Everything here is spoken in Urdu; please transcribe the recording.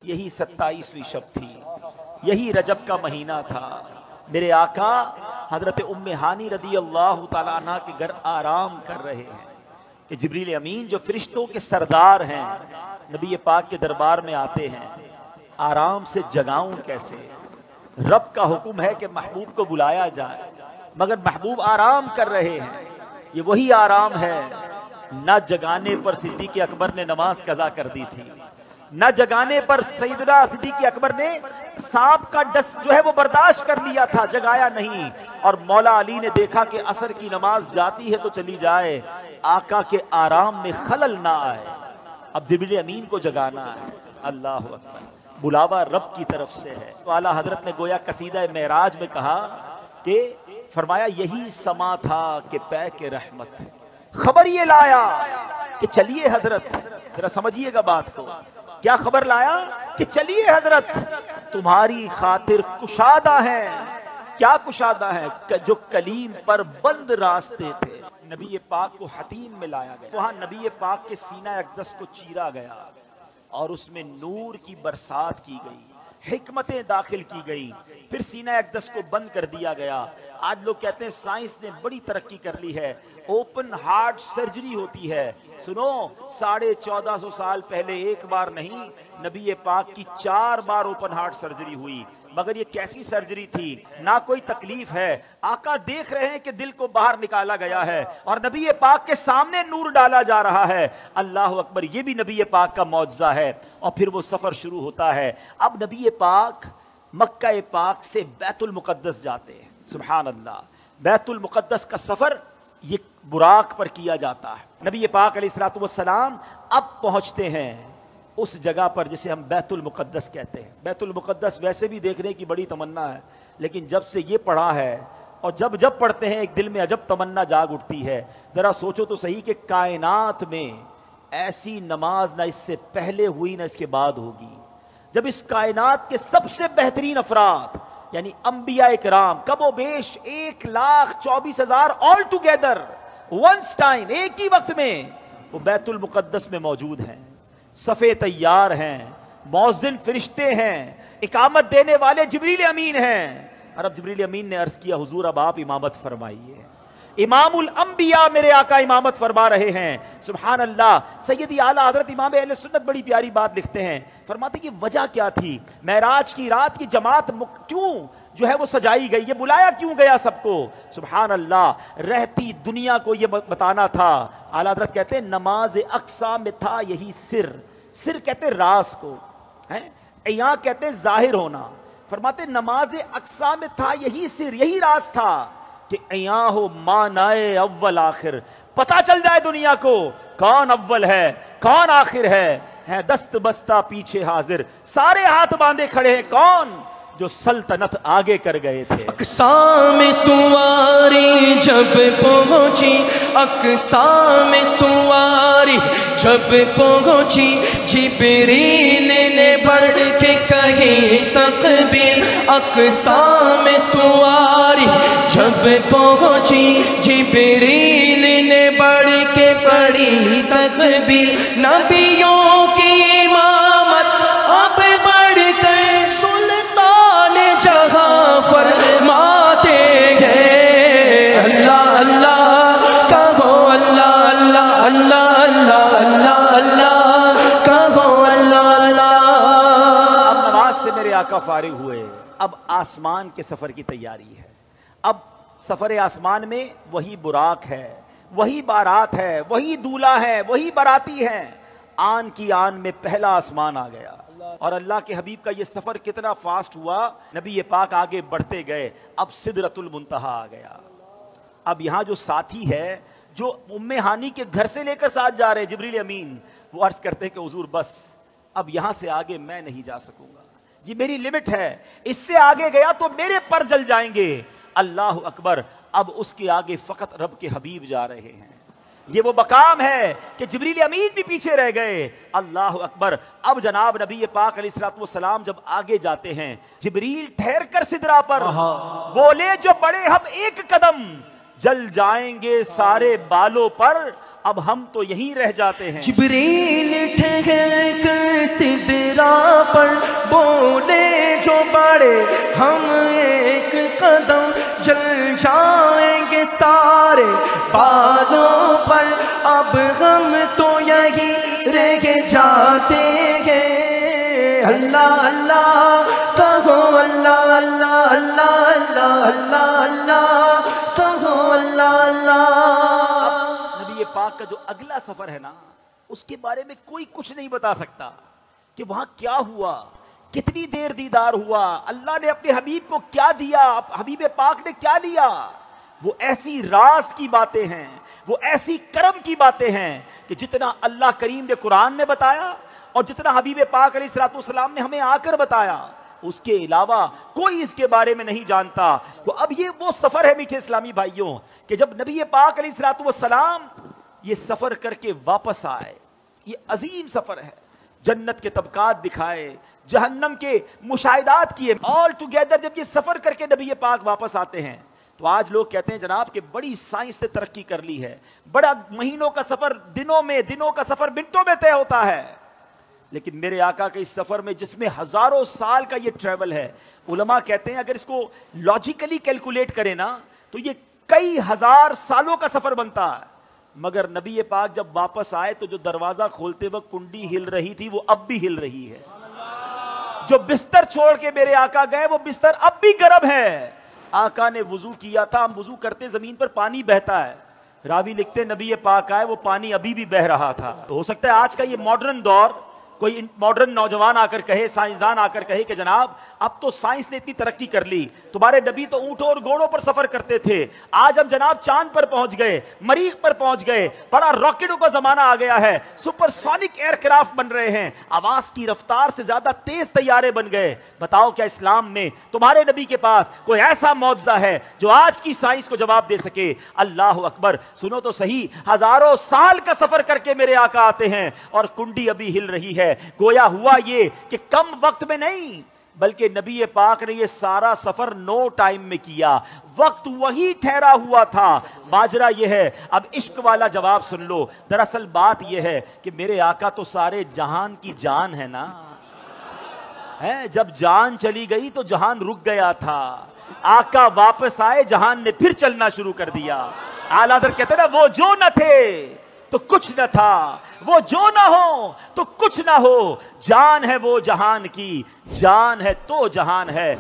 یہی 27ویں شب تھی، یہی رجب کا مہینہ تھا۔ میرے آقا حضرت ام ہانی رضی اللہ تعالیٰ عنہ کے گھر آرام کر رہے ہیں کہ جبریل امین جو فرشتوں کے سردار ہیں نبی پاک کے دربار میں آتے ہیں۔ آرام سے جگاؤں کیسے؟ رب کا حکم ہے کہ محبوب کو بلایا جائے، مگر محبوب آرام کر رہے ہیں۔ یہ وہی آرام ہے، نہ جگانے پر صدیق اکبر نے نماز قضا کر دی تھی، نہ جگانے پر سیدنا صدیق اکبر نے سانپ کا ڈس جو ہے وہ برداشت کر لیا تھا، جگایا نہیں۔ اور مولا علی نے دیکھا کہ عصر کی نماز جاتی ہے تو چلی جائے، آقا کے آرام میں خلل نہ آئے، اب جبریل امین کو جگانا ہے۔ اللہ اکبر، بلاوا رب کی طرف سے ہے۔ تو اعلیٰ حضرت نے گویا قصیدہ معراج میں کہا کہ فرمایا یہی سما تھا کہ پے کے رحمت، خبر یہ لایا کہ چلیے حضرت، ذرا سمجھیے گا بات کو، کیا خبر لایا کہ چلیے حضرت تمہاری خاطر کشادہ ہیں۔ کیا کشادہ ہیں؟ جو کلیم پر بند راستے تھے۔ نبی پاک کو حتیم میں لایا گیا، وہاں نبی پاک کے سینہ اقدس کو چیرا گیا اور اس میں نور کی برسات کی گئی، حکمتیں داخل کی گئی، پھر سینہ اقدس کو بند کر دیا گیا۔ آج لوگ کہتے ہیں سائنس نے بڑی ترقی کر لی ہے، اوپن ہارٹ سرجری ہوتی ہے۔ سنو، 1450 سال پہلے ایک بار نہیں، نبی پاک کی 4 بار اوپن ہارٹ سرجری ہوئی، مگر یہ کیسی سرجری تھی؟ نہ کوئی تکلیف ہے، آقا دیکھ رہے ہیں کہ دل کو باہر نکالا گیا ہے اور نبی پاک کے سامنے نور ڈالا جا رہا ہے۔ اللہ اکبر، یہ بھی نبی پاک کا معجزہ ہے۔ اور پھر وہ سفر شروع ہوتا ہے۔ اب نبی پاک مکہ پاک سے بیت المقدس جاتے ہیں۔ سبحان اللہ، بیت المقدس کا سفر یہ براق پر کیا جاتا ہے۔ نبی پاک علیہ الصلوۃ والسلام اب پہنچتے ہیں اس جگہ پر جسے ہم بیت المقدس کہتے ہیں۔ بیت المقدس ویسے بھی دیکھنے کی بڑی تمنا ہے، لیکن جب سے یہ پڑھا ہے اور جب پڑھتے ہیں ایک دل میں عجب تمنا جاگ اٹھتی ہے۔ ذرا سوچو تو صحیح کہ کائنات میں ایسی نماز نہ اس سے پہلے ہوئی نہ اس کے بعد ہوگی، جب اس کائنات کے سب سے بہترین افراد یعنی انبیاء کرام کم و بیش 1,24,000 آل ٹوگیدر ونس ٹائم، ایک ہی وقت میں وہ بیت المقدس میں موجود ہیں، صفے تیار ہیں، مؤذن فرشتے ہیں، اقامت دینے والے جبریل امین ہیں۔ اور اب جبریل امین نے عرض کیا حضور اب آپ امامت فرمائیے، امام الانبیاء میرے آقا امامت فرما رہے ہیں۔ سبحان اللہ، سیدی اعلیٰ حضرت امام اہل سنت بڑی پیاری بات لکھتے ہیں، فرماتے کہ وجہ کیا تھی؟ معراج کی رات کی جماعت کیوں جو ہے وہ سجائی گئی، یہ بلایا کیوں گیا سب کو؟ سبحان اللہ، رہتی دنیا کو یہ بتانا تھا۔ اعلیٰ حضرت کہتے ہیں نماز اقصا میں تھا یہی سر، سر کہتے راز کو، یہاں کہتے ظاہر ہونا۔ فرماتے نماز اقصا میں تھا یہی سر، یہی راز تھا کہ ایاں ہو مانائے اول آخر، پتا چل جائے دنیا کو کون اول ہے کون آخر ہے دست بستہ پیچھے حاضر، سارے ہاتھ باندھے کھڑے ہیں، کون؟ جو سلطنت آگے کر گئے تھے۔ اقصا میں سواری جب پہنچی، اقصا میں سواری جب پہنچی، جبریل نے بڑھ کے کہی تکبیر۔ اقصا میں سواری جب پہنچی، جبریل نے بڑھ کے پڑھی تکبیر۔ نبیوں کی امامت اب بڑھ کر فرماتے ہیں، اللہ اللہ کہو، اللہ اللہ اللہ اللہ اللہ اللہ کہو، اللہ اللہ۔ اب نماز سے میرے آقا فارغ ہوئے، اب آسمان کے سفر کی تیاری ہے۔ اب سفر آسمان میں وہی براق ہے، وہی بارات ہے، وہی دولہا ہے، وہی باراتی ہیں۔ آن کی آن میں پہلا آسمان آ گیا، اور اللہ کے حبیب کا یہ سفر کتنا فاسٹ ہوا، نبی پاک آگے بڑھتے گئے، اب سدرۃ المنتہا آ گیا۔ اب یہاں جو ساتھی ہے جو ام ہانی کے گھر سے لے کر ساتھ جا رہے جبریل امین، وہ عرض کرتے ہیں کہ حضور بس اب یہاں سے آگے میں نہیں جا سکوں گا، یہ میری لمٹ ہے، اس سے آگے گیا تو میرے پر جل جائیں گے۔ اللہ اکبر، اب اس کے آگے فقط رب کے حبیب جا رہے ہیں۔ یہ وہ مقام ہے کہ جبریل امین بھی پیچھے رہ گئے۔ اللہ اکبر، اب جناب نبی پاک علیہ الصلوۃ والسلام جب آگے جاتے ہیں، جبریل ٹھہر کر سدرا پر بولے جو بڑے ہم ایک قدم، جل جائیں گے سارے بالوں پر، اب ہم تو یہیں رہ جاتے ہیں۔ جبریل ٹھہر کر سدرا پر سارے ہم ایک قدم چل جائیں گے سارے بالوں پر اب غم تو یہی رہ جاتے ہیں اللہ اللہ کہو اللہ اللہ اللہ اللہ اللہ اللہ کہو اللہ اللہ نبی پاک کا جو اگلا سفر ہے نا اس کے بارے میں کوئی کچھ نہیں بتا سکتا کہ وہاں کیا ہوا کتنی دیر دیدار ہوا اللہ نے اپنے حبیب کو کیا دیا حبیب پاک نے کیا لیا وہ ایسی راز کی باتیں ہیں وہ ایسی کرم کی باتیں ہیں کہ جتنا اللہ کریم نے قرآن میں بتایا اور جتنا حبیب پاک علیہ الصلوۃ والسلام نے ہمیں آ کر بتایا اس کے علاوہ کوئی اس کے بارے میں نہیں جانتا تو اب یہ وہ سفر ہے میٹھے اسلامی بھائیوں کہ جب نبی پاک علیہ الصلوۃ والسلام یہ سفر کر کے واپس آئے یہ عظیم سفر ہے جنت کے طبقات دکھائے جہنم کے مشاہدات کیے آل ٹوگیدر جب یہ سفر کر کے نبی پاک واپس آتے ہیں تو آج لوگ کہتے ہیں جناب کہ بڑی سائنس نے ترقی کر لی ہے بڑا مہینوں کا سفر دنوں کا سفر منٹوں میں طے ہوتا ہے لیکن میرے آقا کے اس سفر میں جس میں ہزاروں سال کا یہ ٹریول ہے علماء کہتے ہیں اگر اس کو لاجیکلی کیلکولیٹ کریں نا تو یہ کئی ہزار سالوں کا سفر بنتا ہے مگر نبی پاک جب واپس آئے تو جو دروازہ کھولتے وقت کنڈی ہل رہی تھی وہ اب بھی ہل رہی ہے جو بستر چھوڑ کے میرے آقا گئے وہ بستر اب بھی گرم ہے آقا نے وضو کیا تھا ہم وضو کرتے زمین پر پانی بہتا ہے راوی لکھتے نبی پاک آئے وہ پانی ابھی بھی بہ رہا تھا تو ہو سکتا ہے آج کا یہ ماڈرن دور کوئی ماڈرن نوجوان آ کر کہے سائنسدان آ کر کہے کہ جناب اب تو سائنس نے اتنی ترقی کر لی تمہارے نبی تو اونٹوں اور گھوڑوں پر سفر کرتے تھے آج ہم جناب چاند پر پہنچ گئے مریخ پر پہنچ گئے بڑا راکٹوں کا زمانہ آ گیا ہے سپر سونک ایئر کرافٹ بن رہے ہیں آواز کی رفتار سے زیادہ تیز طیارے بن گئے بتاؤ کیا اسلام میں تمہارے نبی کے پاس کوئی ایسا معجزہ ہے جو آج کی سائنس کو جواب دے سکے اللہ اکبر سنو تو صحیح ہزاروں سال کا سفر کر کے میرے آقا آتے ہیں اور کنڈی ابھی ہل رہی ہے گویا ہوا یہ کہ کم وقت میں نہیں بلکہ نبی پاک نے یہ سارا سفر نو ٹائم میں کیا وقت وہی ٹھہرا ہوا تھا ماجرا یہ ہے اب عشق والا جواب سن لو دراصل بات یہ ہے کہ میرے آقا تو سارے جہان کی جان ہے نا جب جان چلی گئی تو جہان رک گیا تھا آقا واپس آئے جہان نے پھر چلنا شروع کر دیا اعلیٰ حضرت کہتے ہیں نا وہ جو نہ تھے تو کچھ نہ تھا وہ جو نہ ہو تو کچھ نہ ہو جان ہے وہ جہان کی جان ہے تو جہان ہے